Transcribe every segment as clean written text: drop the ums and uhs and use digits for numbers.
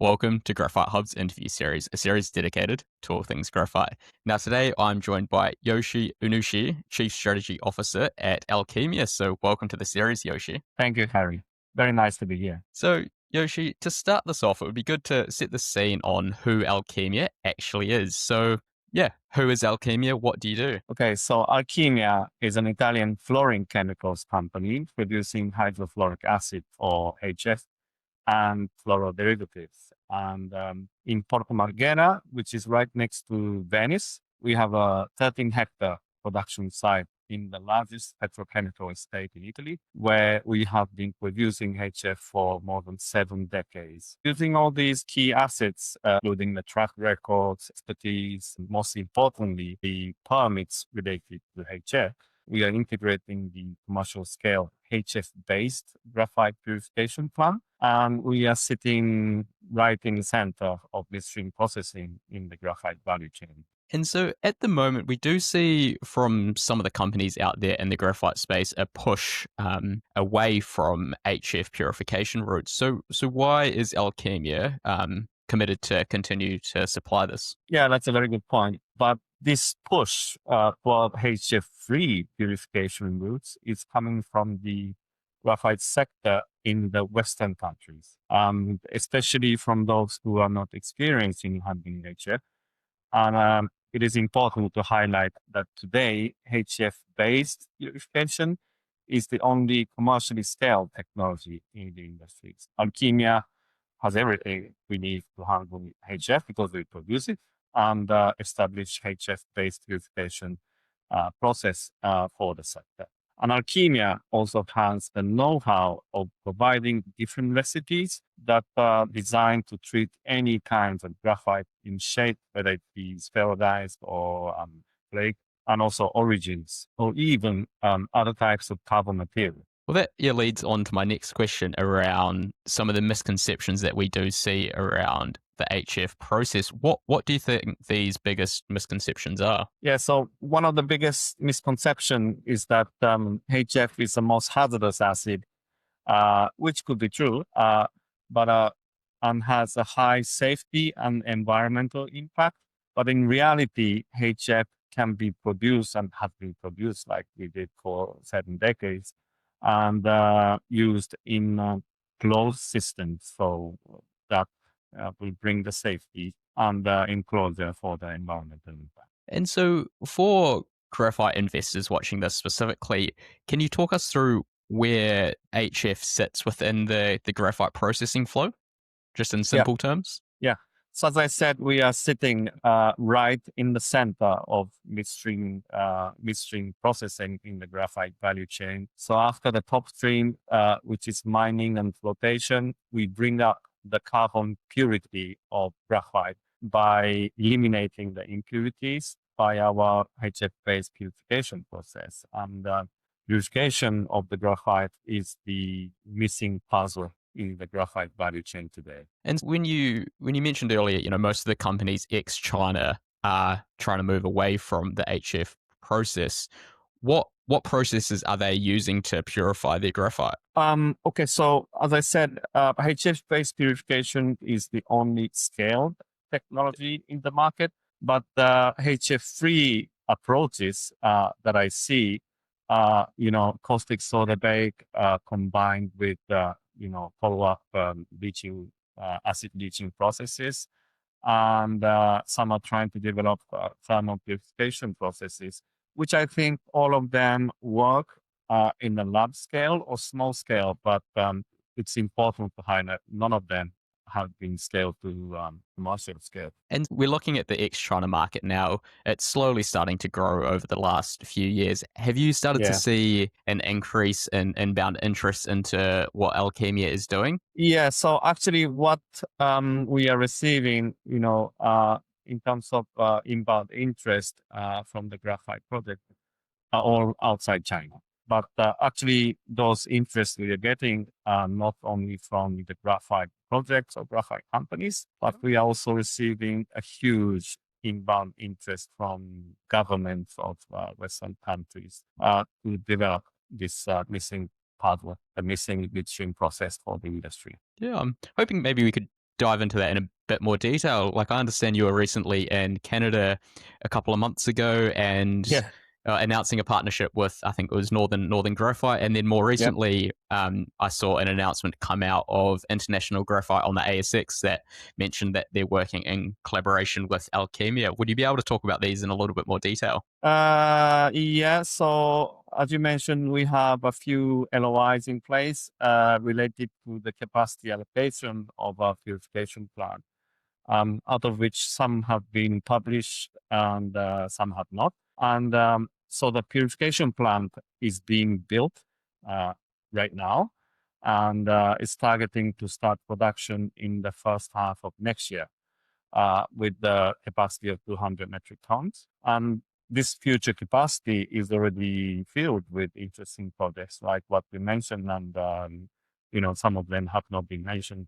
Welcome to Graphite Hub's interview series, a series dedicated to all things graphite. Now, today I'm joined by Yoshi Uenishi, Chief Strategy Officer at Alkeemia. So, welcome to the series, Yoshi. Thank you, Harry. Very nice to be here. So, Yoshi, to start this off, it would be good to set the scene on who Alkeemia actually is. So, yeah, who is Alkeemia? What do you do? Okay, so Alkeemia is an Italian fluorine chemicals company producing hydrofluoric acid, or HF, and fluoroderivatives. And in Porto Marghera, which is right next to Venice, we have a 13-hectare production site in the largest petrochemical estate in Italy, where we have been producing HF for more than 7 decades. Using all these key assets, including the track records, expertise, and most importantly, the permits related to HF, we are integrating the commercial scale HF-based graphite purification plant, and we are sitting right in the center of midstream processing in the graphite value chain. And so at the moment, we do see from some of the companies out there in the graphite space a push away from HF purification routes. So why is Alkeemia committed to continue to supply this? Yeah, that's a very good point. But this push toward HF-free purification routes is coming from the graphite sector in the Western countries, especially from those who are not experiencing handling HF. And it is important to highlight that today, HF-based purification is the only commercially scaled technology in the industries. Alkeemia has everything we need to handle HF because we produce it and establish HF-based purification process for the sector. And Alkeemia also has the know-how of providing different recipes that are designed to treat any kinds of graphite in shape, whether it be spheroidized or flake, and also origins, or even other types of carbon material. Well, that leads on to my next question around some of the misconceptions that we do see around the HF process. What do you think these biggest misconceptions are? Yeah, so one of the biggest misconception is that HF is the most hazardous acid, which could be true, but and has a high safety and environmental impact. But in reality, HF can be produced and have been produced like we did for 7 decades and used in closed systems. So that will bring the safety and enclosure for the environmental impact. And so for graphite investors watching this specifically, can you talk us through where HF sits within the graphite processing flow, just in Yeah, simple terms? yeah. So as I said, we are sitting right in the center of midstream processing in the graphite value chain. So after the top stream, which is mining and flotation, we bring up the carbon purity of graphite by eliminating the impurities by our HF-based purification process. And purification of the graphite is the missing puzzle in the graphite value chain today. And when you mentioned earlier, most of the companies ex-China are trying to move away from the HF process. What processes are they using to purify their graphite? Okay, so as I said, HF-based purification is the only scaled technology in the market, but the HF-free approaches that I see, caustic soda bake combined with follow-up leaching, acid leaching processes, and some are trying to develop thermal purification processes, which I think all of them work in the lab scale or small scale, but it's important to highlight none of them have been scaled to commercial scale. And we're looking at the ex-China market now. It's slowly starting to grow over the last few years. Have you started to Yeah. see an increase in inbound interest into what Alkeemia is doing? Yeah. So actually, what we are receiving, in terms of inbound interest from the graphite project, are all outside China. But actually, those interests we are getting are not only from the graphite projects or graphite companies, but we are also receiving a huge inbound interest from governments of Western countries to develop this missing puzzle, a missing midstream process for the industry. Yeah, I'm hoping maybe we could dive into that in a bit more detail? Like, I understand you were recently in Canada a couple of months ago and Yeah. announcing a partnership with, I think it was Northern Graphite, and then more Yeah. recently, I saw an announcement come out of International Graphite on the ASX that mentioned that they're working in collaboration with Alkeemia. Would you be able to talk about these in a little bit more detail? Yeah. So as you mentioned, we have a few LOIs in place related to the capacity allocation of our purification plant. Out of which some have been published and some have not. And so the purification plant is being built uh, right now and is targeting to start production in the first half of next year with the capacity of 200 metric tons. And this future capacity is already filled with interesting projects like what we mentioned, and some of them have not been mentioned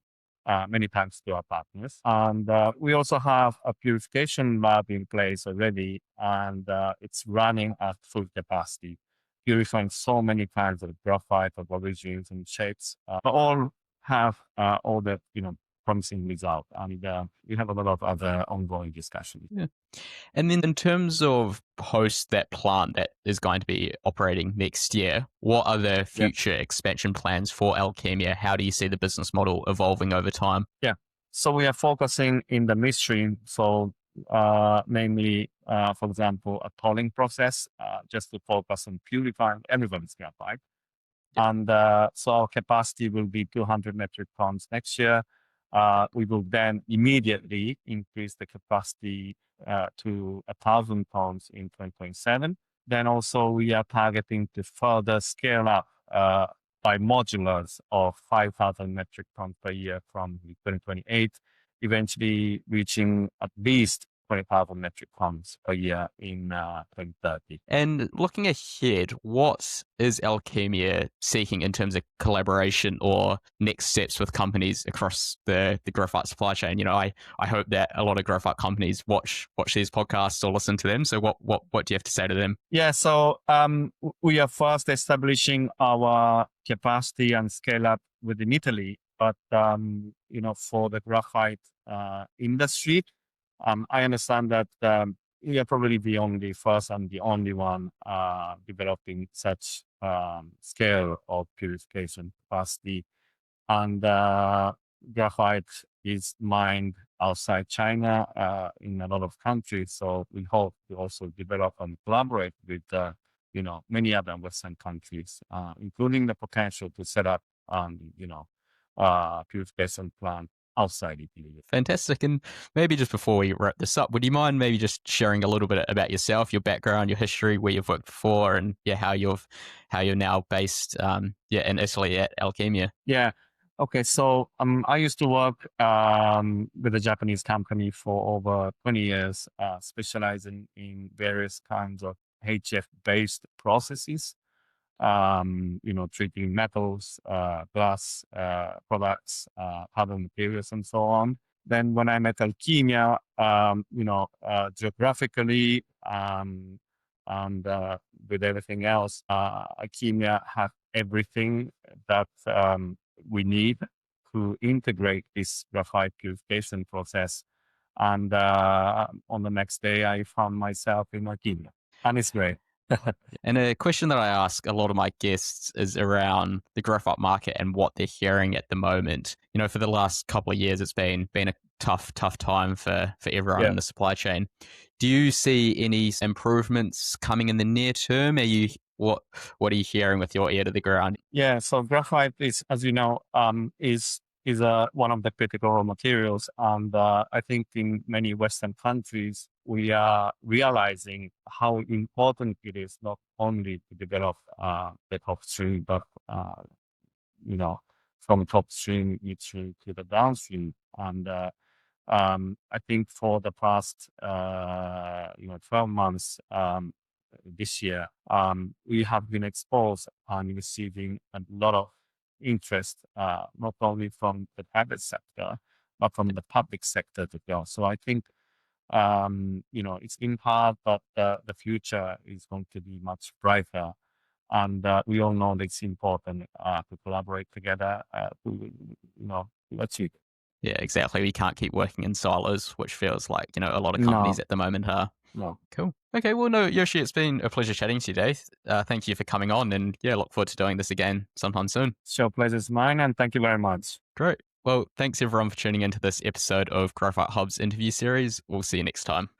many times to our partners. And we also have a purification lab in place already, and it's running at full capacity, purifying so many kinds of graphite of origins and shapes. All have all the promising result, and we have a lot of other ongoing discussions. Yeah. And then in terms of post that plant that is going to be operating next year, what are the Yeah, future expansion plans for Alkeemia? How do you see the business model evolving over time? yeah. So we are focusing in the midstream. So namely, for example, a tolling process, just to focus on purifying everyone's graphite. Yep. And so our capacity will be 200 metric tons next year. We will then immediately increase the capacity to 1,000 tons in 2027. Then also we are targeting to further scale up by modulars of 5,000 metric tons per year from 2028, eventually reaching at least 20,000 metric tons per year in 2030. And looking ahead, what is Alkeemia seeking in terms of collaboration or next steps with companies across the graphite supply chain? I hope that a lot of graphite companies watch these podcasts or listen to them. So what do you have to say to them? Yeah, so we are first establishing our capacity and scale up within Italy, but for the graphite industry, I understand that we are probably the only first and the only one developing such scale of purification capacity. And graphite is mined outside China in a lot of countries. So we hope to also develop and collaborate with many other Western countries, including the potential to set up purification plant outside Italy. Fantastic. And maybe just before we wrap this up, would you mind maybe just sharing a little bit about yourself, your background, your history, where you've worked before, and how you're now based in Italy at Alkeemia? Yeah. Okay. So I used to work with a Japanese company for over 20 years, specializing in various kinds of HF-based processes. Treating metals, glass products, other materials, and so on. Then when I met Alkeemia, geographically and with everything else, Alkeemia has everything that we need to integrate this graphite purification process. And on the next day, I found myself in Alkeemia, and it's great. And a question that I ask a lot of my guests is around the graphite market and what they're hearing at the moment. For the last couple of years, it's been a tough time for everyone Yeah. in the supply chain. Do you see any improvements coming in the near term? What are you hearing with your ear to the ground? Yeah, so graphite is, as you know, is one of the critical raw materials, and I think in many Western countries we are realizing how important it is not only to develop the top stream, but from top stream, midstream to the downstream, and I think for the past 12 months this year, we have been exposed and receiving a lot of interest, not only from the private sector, but from the public sector to go. So I think, it's been hard, but the future is going to be much brighter. And we all know that it's important to collaborate together to achieve it. Yeah, exactly. We can't keep working in silos, which feels like, a lot of companies No, at the moment are. no. Cool. Okay, well, no, Yoshi, it's been a pleasure chatting to you today. Thank you for coming on, and yeah, look forward to doing this again sometime soon. So pleasure's mine, and thank you very much. Great. Well, thanks everyone for tuning into this episode of Graphite Hub's interview series. We'll see you next time.